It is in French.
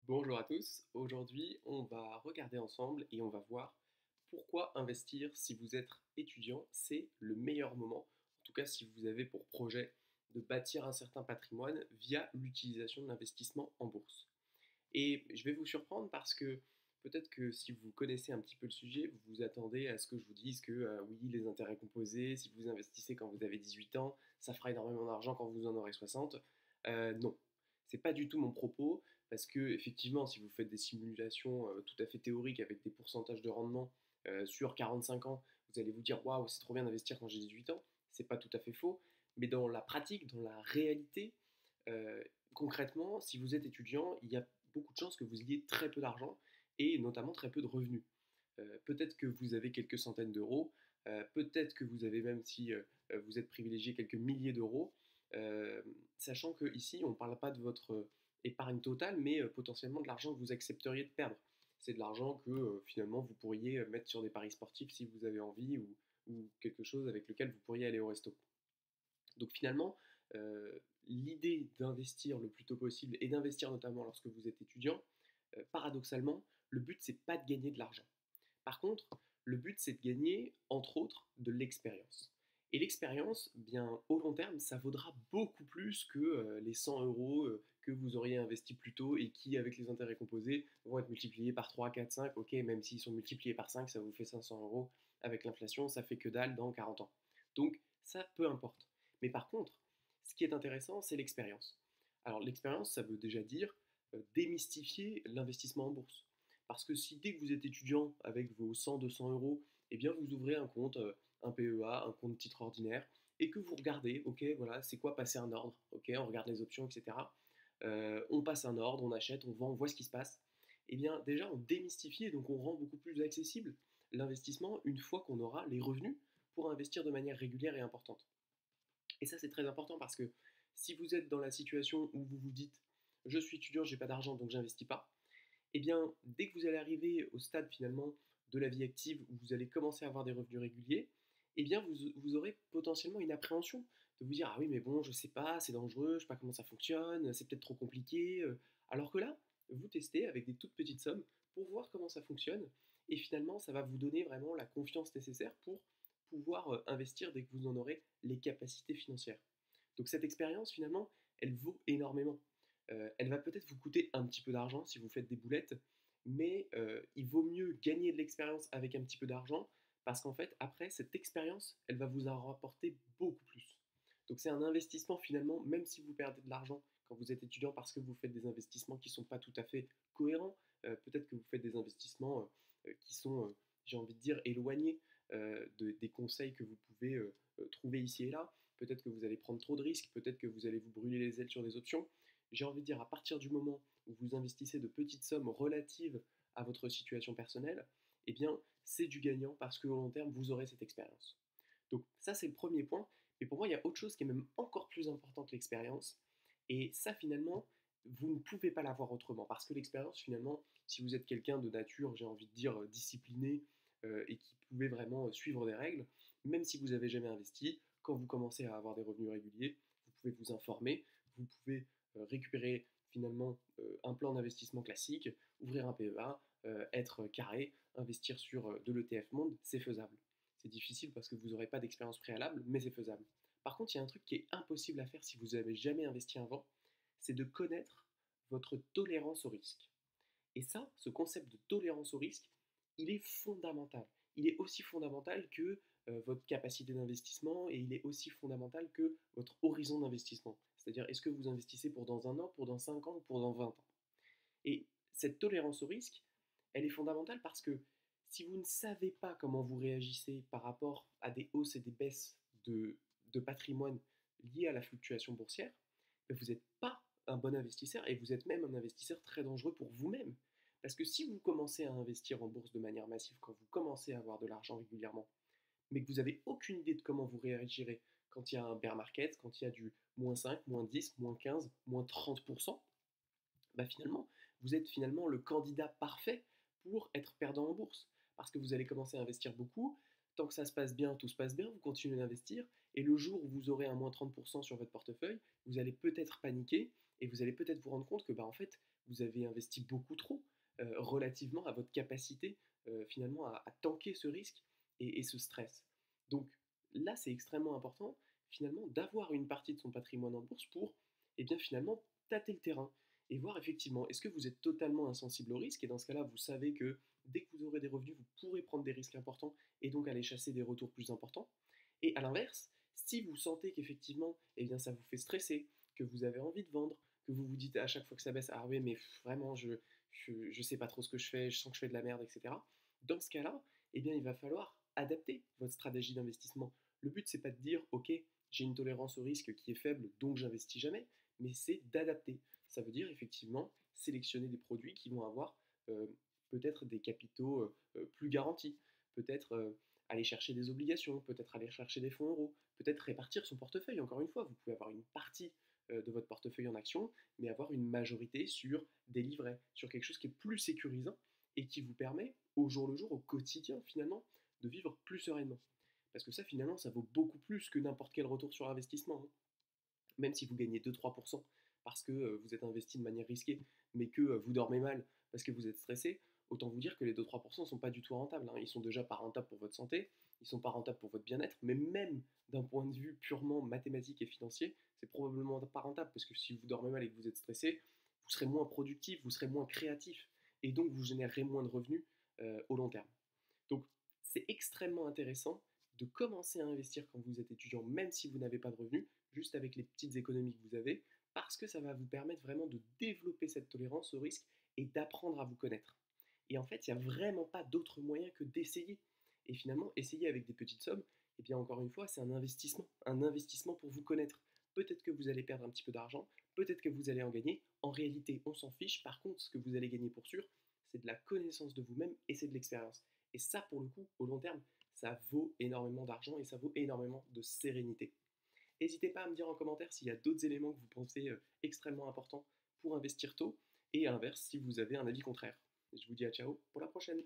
Bonjour à tous, aujourd'hui on va regarder ensemble et on va voir pourquoi investir si vous êtes étudiant, c'est le meilleur moment, en tout cas si vous avez pour projet de bâtir un certain patrimoine via l'utilisation de l'investissement en bourse. Et je vais vous surprendre parce que peut-être que si vous connaissez un petit peu le sujet, vous vous attendez à ce que je vous dise que oui, les intérêts composés, si vous investissez quand vous avez 18 ans, ça fera énormément d'argent quand vous en aurez 60. Non, c'est pas du tout mon propos parce que effectivement, si vous faites des simulations tout à fait théoriques avec des pourcentages de rendement sur 45 ans, vous allez vous dire waouh, c'est trop bien d'investir quand j'ai 18 ans. C'est pas tout à fait faux, mais dans la pratique, dans la réalité, euh, concrètement, si vous êtes étudiant, il y a beaucoup de chances que vous ayez très peu d'argent et notamment très peu de revenus. Peut-être que vous avez quelques centaines d'euros, peut-être que vous avez même si vous êtes privilégié quelques milliers d'euros, euh, sachant qu'ici on ne parle pas de votre épargne totale, mais potentiellement de l'argent que vous accepteriez de perdre. C'est de l'argent que finalement vous pourriez mettre sur des paris sportifs si vous avez envie ou quelque chose avec lequel vous pourriez aller au resto. Donc finalement, l'idée d'investir le plus tôt possible et d'investir notamment lorsque vous êtes étudiant, paradoxalement, le but c'est pas de gagner de l'argent. Par contre, le but c'est de gagner entre autres de l'expérience. Et l'expérience, bien au long terme, ça vaudra beaucoup plus que les 100 euros que vous auriez investi plus tôt et qui, avec les intérêts composés, vont être multipliés par 3, 4, 5. Ok, même s'ils sont multipliés par 5, ça vous fait 500 euros. Avec l'inflation, ça fait que dalle dans 40 ans. Donc ça, peu importe. Mais par contre, ce qui est intéressant, c'est l'expérience. Alors l'expérience, ça veut déjà dire démystifier l'investissement en bourse. Parce que si dès que vous êtes étudiant avec vos 100-200 euros, eh bien vous ouvrez un compte, un PEA, un compte titre ordinaire, et que vous regardez, ok, voilà, c'est quoi passer un ordre, ok, on regarde les options, etc. On passe un ordre, on achète, on vend, on voit ce qui se passe. Eh bien déjà on démystifie et donc on rend beaucoup plus accessible l'investissement une fois qu'on aura les revenus pour investir de manière régulière et importante. Et ça, c'est très important parce que si vous êtes dans la situation où vous vous dites je suis étudiant, j'ai pas d'argent donc j'investis pas, eh bien, dès que vous allez arriver au stade finalement de la vie active où vous allez commencer à avoir des revenus réguliers, eh bien, vous aurez potentiellement une appréhension de vous dire ah oui, mais bon, je sais pas, c'est dangereux, je sais pas comment ça fonctionne, c'est peut-être trop compliqué. Alors que là, vous testez avec des toutes petites sommes pour voir comment ça fonctionne et finalement, ça va vous donner vraiment la confiance nécessaire pour pouvoir investir dès que vous en aurez les capacités financières. Donc cette expérience, finalement, elle vaut énormément. Elle va peut-être vous coûter un petit peu d'argent si vous faites des boulettes, mais il vaut mieux gagner de l'expérience avec un petit peu d'argent, parce qu'en fait, après, cette expérience, elle va vous en rapporter beaucoup plus. Donc c'est un investissement finalement, même si vous perdez de l'argent quand vous êtes étudiant parce que vous faites des investissements qui ne sont pas tout à fait cohérents, peut-être que vous faites des investissements qui sont, j'ai envie de dire, éloignés des conseils que vous pouvez trouver ici et là. Peut-être que vous allez prendre trop de risques, peut-être que vous allez vous brûler les ailes sur des options. J'ai envie de dire, à partir du moment où vous investissez de petites sommes relatives à votre situation personnelle, eh bien, c'est du gagnant parce qu'au long terme, vous aurez cette expérience. Donc ça, c'est le premier point. Mais pour moi, il y a autre chose qui est même encore plus important que l'expérience. Et ça, finalement, vous ne pouvez pas l'avoir autrement. Parce que l'expérience, finalement, si vous êtes quelqu'un de nature, j'ai envie de dire, discipliné et qui pouvait vraiment suivre des règles, même si vous n'avez jamais investi, quand vous commencez à avoir des revenus réguliers, vous pouvez vous informer, vous pouvez récupérer finalement un plan d'investissement classique, ouvrir un PEA, être carré, investir sur de l'ETF Monde, c'est faisable. C'est difficile parce que vous n'aurez pas d'expérience préalable, mais c'est faisable. Par contre, il y a un truc qui est impossible à faire si vous n'avez jamais investi avant, c'est de connaître votre tolérance au risque. Et ça, ce concept de tolérance au risque, il est fondamental. Il est aussi fondamental que votre capacité d'investissement et il est aussi fondamental que votre horizon d'investissement. C'est-à-dire, est-ce que vous investissez pour dans un an, pour dans 5 ans ou pour dans 20 ans. Et cette tolérance au risque, elle est fondamentale parce que si vous ne savez pas comment vous réagissez par rapport à des hausses et des baisses de patrimoine liées à la fluctuation boursière, ben vous n'êtes pas un bon investisseur et vous êtes même un investisseur très dangereux pour vous-même. Parce que si vous commencez à investir en bourse de manière massive, quand vous commencez à avoir de l'argent régulièrement, mais que vous n'avez aucune idée de comment vous réagirez quand il y a un bear market, quand il y a du moins 5, moins 10, moins 15, moins 30%, bah finalement, vous êtes finalement le candidat parfait pour être perdant en bourse. Parce que vous allez commencer à investir beaucoup, tant que ça se passe bien, tout se passe bien, vous continuez d'investir, et le jour où vous aurez un moins 30% sur votre portefeuille, vous allez peut-être paniquer, et vous allez peut-être vous rendre compte que bah, en fait, vous avez investi beaucoup trop relativement à votre capacité finalement à tanker ce risque et ce stress. Donc là, c'est extrêmement important finalement d'avoir une partie de son patrimoine en bourse pour et bien finalement tâter le terrain et voir effectivement est-ce que vous êtes totalement insensible au risque et dans ce cas-là, vous savez que dès que vous aurez des revenus, vous pourrez prendre des risques importants et donc aller chasser des retours plus importants. Et à l'inverse, si vous sentez qu'effectivement, eh bien, ça vous fait stresser, que vous avez envie de vendre, que vous vous dites à chaque fois que ça baisse, ah oui, mais vraiment, je sais pas trop ce que je fais, je sens que je fais de la merde, etc. Dans ce cas-là, eh bien, il va falloir adapter votre stratégie d'investissement. Le but, c'est pas de dire, ok, j'ai une tolérance au risque qui est faible, donc j'investis jamais, mais c'est d'adapter. Ça veut dire effectivement sélectionner des produits qui vont avoir euh, peut-être des capitaux plus garantis, peut-être aller chercher des obligations, peut-être aller chercher des fonds euros, peut-être répartir son portefeuille. Encore une fois, vous pouvez avoir une partie de votre portefeuille en actions, mais avoir une majorité sur des livrets, sur quelque chose qui est plus sécurisant et qui vous permet au jour le jour, au quotidien finalement, de vivre plus sereinement. Parce que ça finalement, ça vaut beaucoup plus que n'importe quel retour sur investissement, hein. Même si vous gagnez 2-3% parce que vous êtes investi de manière risquée, mais que vous dormez mal parce que vous êtes stressé, autant vous dire que les 2-3% ne sont pas du tout rentables, hein. Ils sont déjà pas rentables pour votre santé, ils sont pas rentables pour votre bien-être, mais même d'un point de vue purement mathématique et financier, c'est probablement pas rentable parce que si vous dormez mal et que vous êtes stressé, vous serez moins productif, vous serez moins créatif, et donc vous générerez moins de revenus au long terme. Donc c'est extrêmement intéressant de commencer à investir quand vous êtes étudiant, même si vous n'avez pas de revenus, juste avec les petites économies que vous avez, parce que ça va vous permettre vraiment de développer cette tolérance au risque et d'apprendre à vous connaître. Et en fait, il n'y a vraiment pas d'autre moyen que d'essayer. Et finalement, essayer avec des petites sommes, et bien encore une fois, c'est un investissement pour vous connaître. Peut-être que vous allez perdre un petit peu d'argent, peut-être que vous allez en gagner. En réalité, on s'en fiche. Par contre, ce que vous allez gagner pour sûr, c'est de la connaissance de vous-même et c'est de l'expérience. Et ça, pour le coup, au long terme, ça vaut énormément d'argent et ça vaut énormément de sérénité. N'hésitez pas à me dire en commentaire s'il y a d'autres éléments que vous pensez extrêmement importants pour investir tôt et à l'inverse si vous avez un avis contraire. Je vous dis à ciao pour la prochaine.